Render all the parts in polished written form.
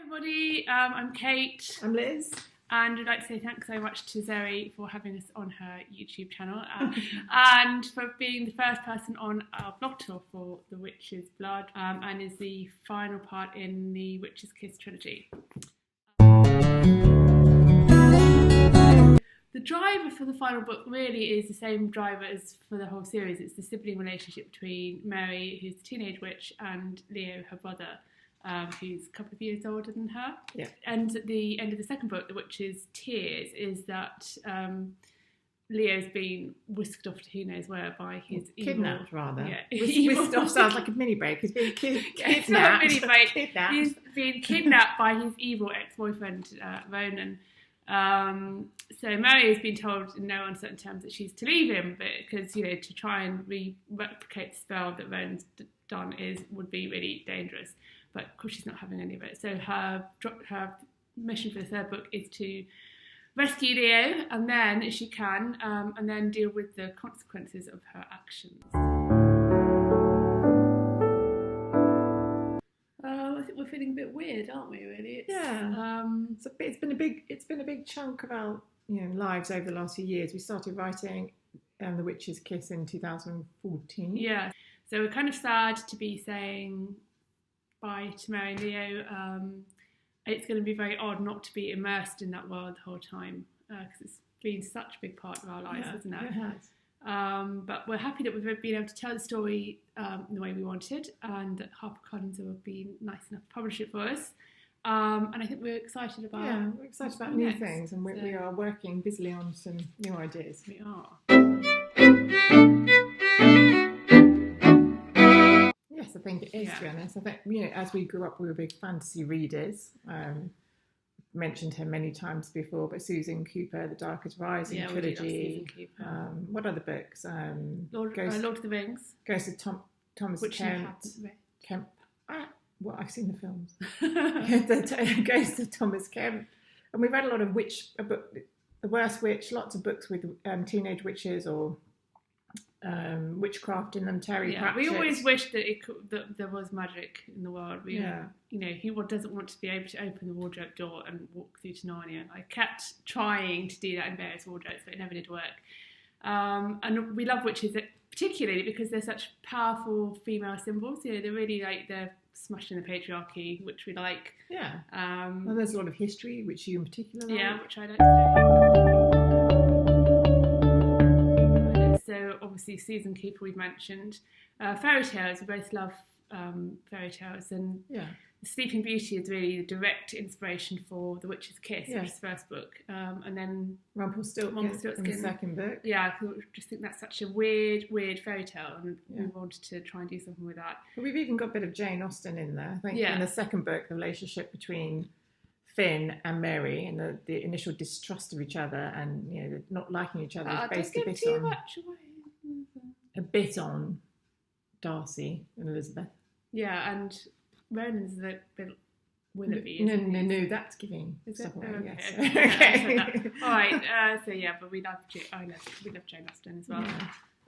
Everybody, I'm Kate. I'm Liz. And we'd like to say thanks so much to Zoe for having us on her YouTube channel and for being the first person on our blog tour for The Witch's Blood and is the final part in the Witch's Kiss trilogy. The driver for the final book really is the same driver as for the whole series. It's the sibling relationship between Mary, who's the teenage witch, and Leo, her brother, who's a couple of years older than her. Yeah. And at the end of the second book, The Witch's Tears, is that Leo's been whisked off to who knows where by his kidnapped, evil, rather. Yeah, Whisked off sounds like a mini break. He's been kidnapped. It's not a mini break. Kidnapped. He's been kidnapped by his evil ex-boyfriend, Ronan. So Mary has been told in no uncertain terms that she's to leave him, but because to try and replicate the spell that Ronan's done would be really dangerous. But of course she's not having any of it. So her mission for the third book is to rescue Leo, and then, if she can, and then deal with the consequences of her actions. I think we're feeling a bit weird, aren't we? Really? It's been a big chunk of our lives over the last few years. We started writing The Witch's Kiss in 2014. Yeah. So we're kind of sad to be saying bye to Mary and Leo. It's going to be very odd not to be immersed in that world the whole time because it's been such a big part of our lives, hasn't it? It has. But we're happy that we've been able to tell the story the way we wanted, and that HarperCollins have been nice enough to publish it for us. And I think we're excited about. Yeah, we're excited about new things, and we are working busily on some new ideas. We are. Yes, I think it is, to be honest. I think, as we grew up, we were big fantasy readers. Mentioned her many times before, but Susan Cooper, the Darkest Rising trilogy. What other books? Lord of the Rings. Ghost of Thomas Which Kemp. Well, I've seen the films. The Ghost of Thomas Kemp. And we read a lot of The Worst Witch, lots of books with teenage witches or witchcraft in them, Terry Pratchett. We always wished that there was magic in the world. Who doesn't want to be able to open the wardrobe door and walk through to Narnia? I kept trying to do that in various wardrobes, but it never did work. And we love witches particularly because they're such powerful female symbols. They're really they're smashing the patriarchy, which we like. Yeah. Well, there's a lot of history, which you in particular like. Yeah, which I like. So obviously Susan Cooper we've mentioned. Fairy tales, we both love fairy tales, and The Sleeping Beauty is really the direct inspiration for The Witch's Kiss, which is the first book, and then Rumpelstiltskin in the second book. Yeah, I just think that's such a weird fairy tale, and we wanted to try and do something with that. But we've even got a bit of Jane Austen in there. I think in the second book, the relationship between Finn and Mary and the initial distrust of each other and not liking each other is based a bit on Darcy and Elizabeth. Yeah, and Ronan's a bit Willoughby. No, that's giving stuff away. Yes. Okay. All right. But we love Jane Austen as well.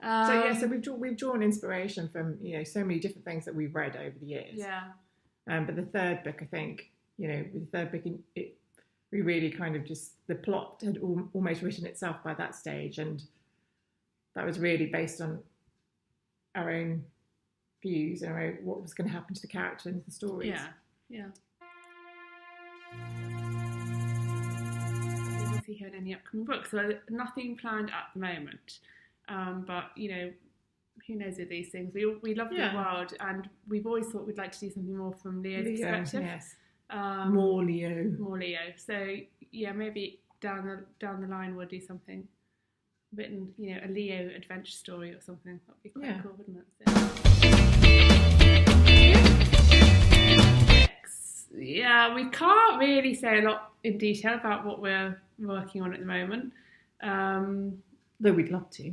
Yeah. So we've drawn inspiration from so many different things that we've read over the years. Yeah. But the third book, I think, with the third book, we really kind of the plot had almost written itself by that stage, and that was really based on our own views and what was going to happen to the character and the stories. Yeah. We haven't heard any upcoming books, so nothing planned at the moment. But who knows with these things? We love the world, and we've always thought we'd like to do something more from Leo's perspective. Yes. More Leo. So maybe down the line we'll do something written, a Leo adventure story or something. That'd be quite cool, wouldn't it? Yeah, we can't really say a lot in detail about what we're working on at the moment. Though we'd love to.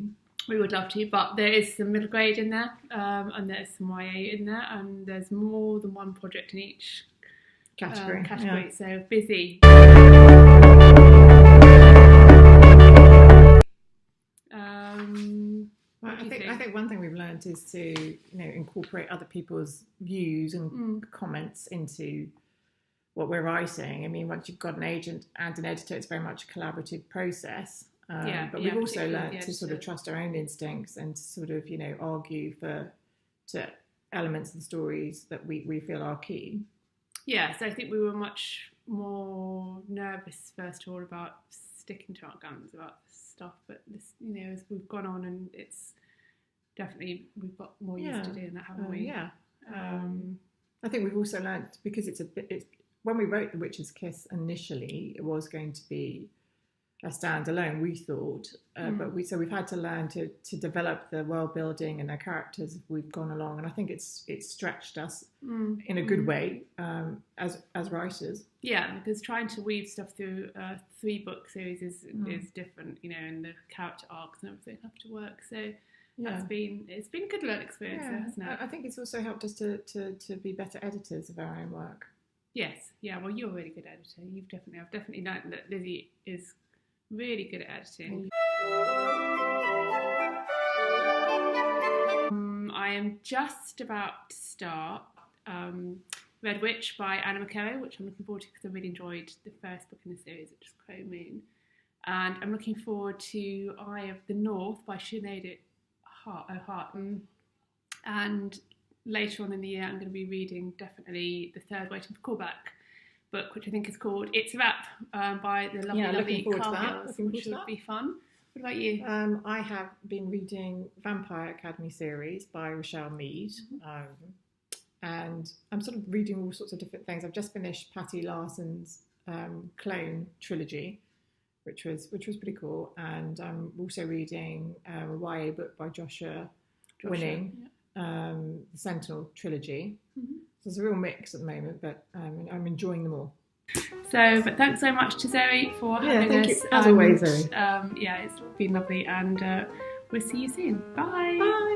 We would love to, but there is some middle grade in there, and there's some YA in there, and there's more than one project in each category. So busy. I think one thing we've learned is to incorporate other people's views and comments into what we're writing. I mean, once you've got an agent and an editor, it's very much a collaborative process. But we've also learned to sort of trust our own instincts and to sort of, you know, argue to elements of the stories that we feel are key. Yeah, so I think we were much more nervous first of all about sticking to our guns about stuff, but this, you know, as we've gone on, and it's definitely, we've got more used to doing that, haven't we? Yeah. I think we've also learned, because it's when we wrote The Witch's Kiss initially, it was going to be a standalone, we thought, but we've had to learn to develop the world building and our characters as we've gone along, and I think it's stretched us in a good way as writers. Yeah, because trying to weave stuff through a 3-book series is different, you know, and the character arcs and everything have to work. So it's been a good learning experience, hasn't it? I think it's also helped us to be better editors of our own work. Yes, yeah. Well, you're a really good editor. I've definitely learned that Lizzie is really good at editing. I am just about to start Red Witch by Anna McKellar, which I'm looking forward to because I really enjoyed the first book in the series, which is Crow Moon. And I'm looking forward to Eye of the North by Sinead O'Hart. And later on in the year, I'm going to be reading definitely the third Waiting for Callback book, which I think is called It's a Wrap by the lovely Carl, which would be fun. What about you? I have been reading Vampire Academy series by Rochelle Mead, and I'm sort of reading all sorts of different things. I've just finished Patty Larson's Clone trilogy, which was pretty cool, and I'm also reading a YA book by Joshua Winning, the Sentinel trilogy. So it's a real mix at the moment, but I'm enjoying them all. But thanks so much to Zoe for having us. You, as always, Zoe. It's been lovely, and we'll see you soon. Bye. Bye.